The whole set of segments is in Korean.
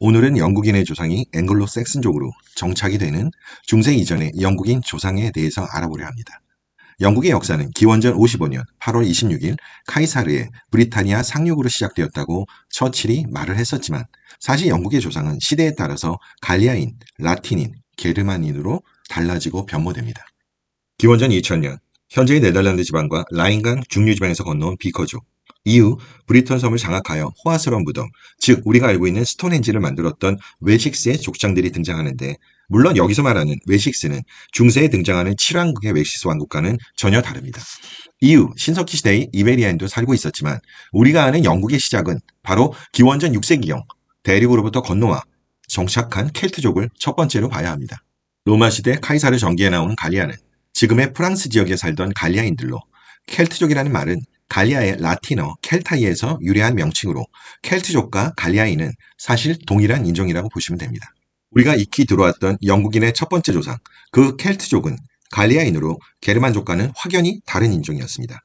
오늘은 영국인의 조상이 앵글로 삭슨족으로 정착이 되는 중세 이전의 영국인 조상에 대해서 알아보려 합니다. 영국의 역사는 기원전 55년 8월 26일 카이사르의 브리타니아 상륙으로 시작되었다고 처칠이 말을 했었지만 사실 영국의 조상은 시대에 따라서 갈리아인, 라틴인, 게르만인으로 달라지고 변모됩니다. 기원전 2000년 현재의 네덜란드 지방과 라인강 중류 지방에서 건너온 비커족, 이후 브리턴 섬을 장악하여 호화스러운 무덤, 즉 우리가 알고 있는 스톤헨지를 만들었던 웨식스의 족장들이 등장하는데, 물론 여기서 말하는 웨식스는 중세에 등장하는 칠왕국의 웨식스 왕국과는 전혀 다릅니다. 이후 신석기 시대의 이베리아인도 살고 있었지만 우리가 아는 영국의 시작은 바로 기원전 6세기경 대륙으로부터 건너와 정착한 켈트족을 첫 번째로 봐야 합니다. 로마 시대 카이사르 전기에 나오는 갈리아는 지금의 프랑스 지역에 살던 갈리아인들로, 켈트족이라는 말은 갈리아의 라틴어 켈타이에서 유래한 명칭으로 켈트족과 갈리아인은 사실 동일한 인종이라고 보시면 됩니다. 우리가 익히 들어왔던 영국인의 첫 번째 조상, 그 켈트족은 갈리아인으로 게르만족과는 확연히 다른 인종이었습니다.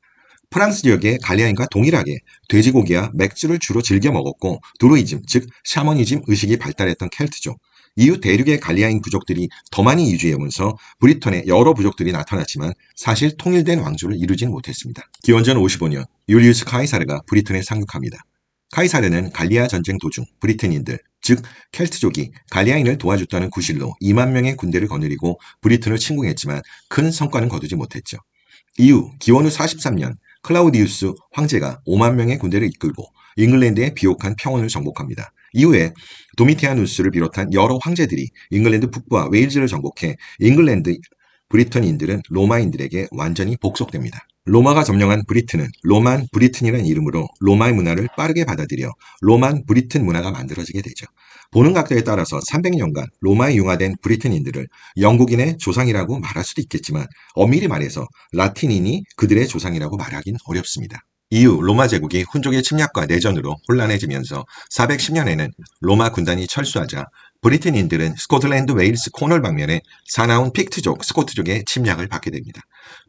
프랑스 지역의 갈리아인과 동일하게 돼지고기와 맥주를 주로 즐겨 먹었고 드루이즘, 즉 샤머니즘 의식이 발달했던 켈트족, 이후 대륙의 갈리아인 부족들이 더 많이 이주해오면서 브리턴의 여러 부족들이 나타났지만 사실 통일된 왕조를 이루진 못했습니다. 기원전 55년 율리우스 카이사르가 브리턴에 상륙합니다. 카이사르는 갈리아 전쟁 도중 브리튼인들, 즉 켈트족이 갈리아인을 도와줬다는 구실로 2만 명의 군대를 거느리고 브리튼을 침공했지만 큰 성과는 거두지 못했죠. 이후 기원 후 43년 클라우디우스 황제가 5만 명의 군대를 이끌고 잉글랜드의 비옥한 평원을 정복합니다. 이후에 도미티아누스를 비롯한 여러 황제들이 잉글랜드 북부와 웨일즈를 정복해 잉글랜드 브리턴인들은 로마인들에게 완전히 복속됩니다. 로마가 점령한 브리튼은 로만 브리튼이라는 이름으로 로마의 문화를 빠르게 받아들여 로만 브리튼 문화가 만들어지게 되죠. 보는 각도에 따라서 300년간 로마에 융화된 브리튼인들을 영국인의 조상이라고 말할 수도 있겠지만 엄밀히 말해서 라틴인이 그들의 조상이라고 말하긴 어렵습니다. 이후 로마 제국이 훈족의 침략과 내전으로 혼란해지면서 410년에는 로마 군단이 철수하자 브리튼인들은 스코틀랜드, 웨일스, 코널 방면에 사나운 픽트족, 스코트족의 침략을 받게 됩니다.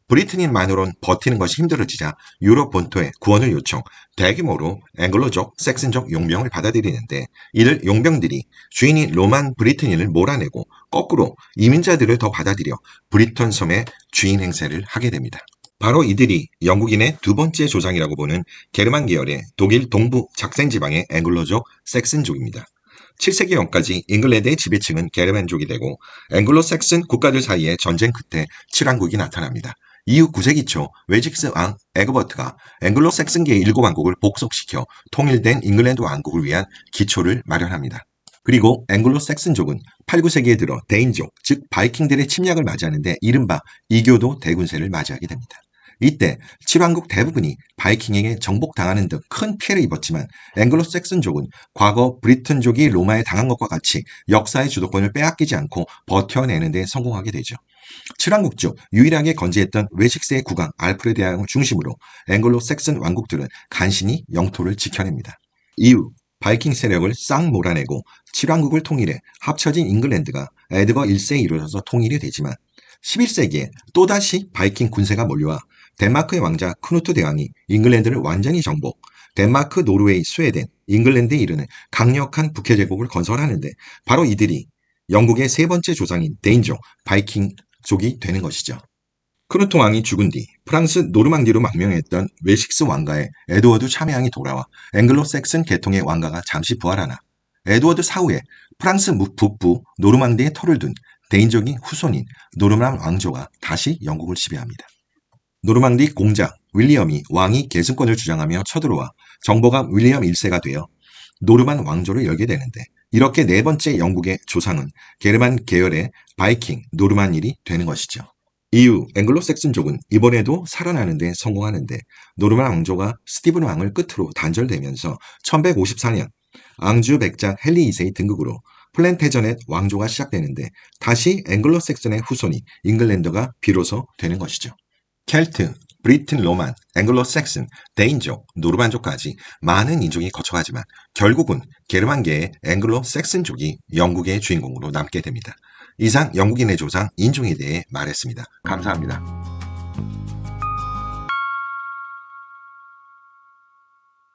브리튼인만으론 버티는 것이 힘들어지자 유럽 본토에 구원을 요청, 대규모로 앵글로족, 섹슨족 용병을 받아들이는데, 이들 용병들이 주인인 로만 브리튼인을 몰아내고 거꾸로 이민자들을 더 받아들여 브리턴 섬의 주인 행세를 하게 됩니다. 바로 이들이 영국인의 두 번째 조상이라고 보는 게르만 계열의 독일 동부 작센 지방의 앵글로족, 섹슨족입니다. 7세기경까지 잉글랜드의 지배층은 게르만족이 되고 앵글로 섹슨 국가들 사이의 전쟁 끝에 칠왕국이 나타납니다. 이후 9세기 초 웨식스 왕 에그버트가 앵글로 섹슨계의 7왕국을 복속시켜 통일된 잉글랜드 왕국을 위한 기초를 마련합니다. 그리고 앵글로 섹슨족은 8, 9세기에 들어 데인족, 즉 바이킹들의 침략을 맞이하는데 이른바 이교도 대군세를 맞이하게 됩니다. 이때 칠왕국 대부분이 바이킹에게 정복당하는 등 큰 피해를 입었지만 앵글로 섹슨족은 과거 브리튼족이 로마에 당한 것과 같이 역사의 주도권을 빼앗기지 않고 버텨내는 데 성공하게 되죠. 칠왕국 중 유일하게 건재했던 웨식스의 국왕 알프레드 대왕을 중심으로 앵글로 섹슨 왕국들은 간신히 영토를 지켜냅니다. 이후 바이킹 세력을 싹 몰아내고 칠왕국을 통일해 합쳐진 잉글랜드가 에드거 1세에 이루어져서 통일이 되지만 11세기에 또다시 바이킹 군세가 몰려와 덴마크의 왕자 크누트 대왕이 잉글랜드를 완전히 정복, 덴마크, 노르웨이, 스웨덴, 잉글랜드에 이르는 강력한 북해 제국을 건설하는데 바로 이들이 영국의 세 번째 조상인 데인족, 바이킹족이 되는 것이죠. 크누트 왕이 죽은 뒤 프랑스 노르망디로 망명했던 웨식스 왕가의 에드워드 참여왕이 돌아와 앵글로 섹슨 계통의 왕가가 잠시 부활하나 에드워드 사후에 프랑스 북부 노르망디에 터를 둔 데인족의 후손인 노르만 왕조가 다시 영국을 지배합니다. 노르망디 공작 윌리엄이 왕이 계승권을 주장하며 쳐들어와 정보가 윌리엄 1세가 되어 노르만 왕조를 열게 되는데, 이렇게 네 번째 영국의 조상은 게르만 계열의 바이킹 노르만일이 되는 것이죠. 이후 앵글로 섹슨족은 이번에도 살아나는 데 성공하는데 노르만 왕조가 스티븐 왕을 끝으로 단절되면서 1154년 앙주 백작 헨리 2세의 등극으로 플랜테저넷 왕조가 시작되는데 다시 앵글로 섹슨의 후손이 잉글랜드가 비로소 되는 것이죠. 켈트, 브리튼 로만, 앵글로 섹슨, 데인족, 노르만족까지 많은 인종이 거쳐가지만 결국은 게르만계의 앵글로 섹슨족이 영국의 주인공으로 남게 됩니다. 이상 영국인의 조상 인종에 대해 말했습니다. 감사합니다.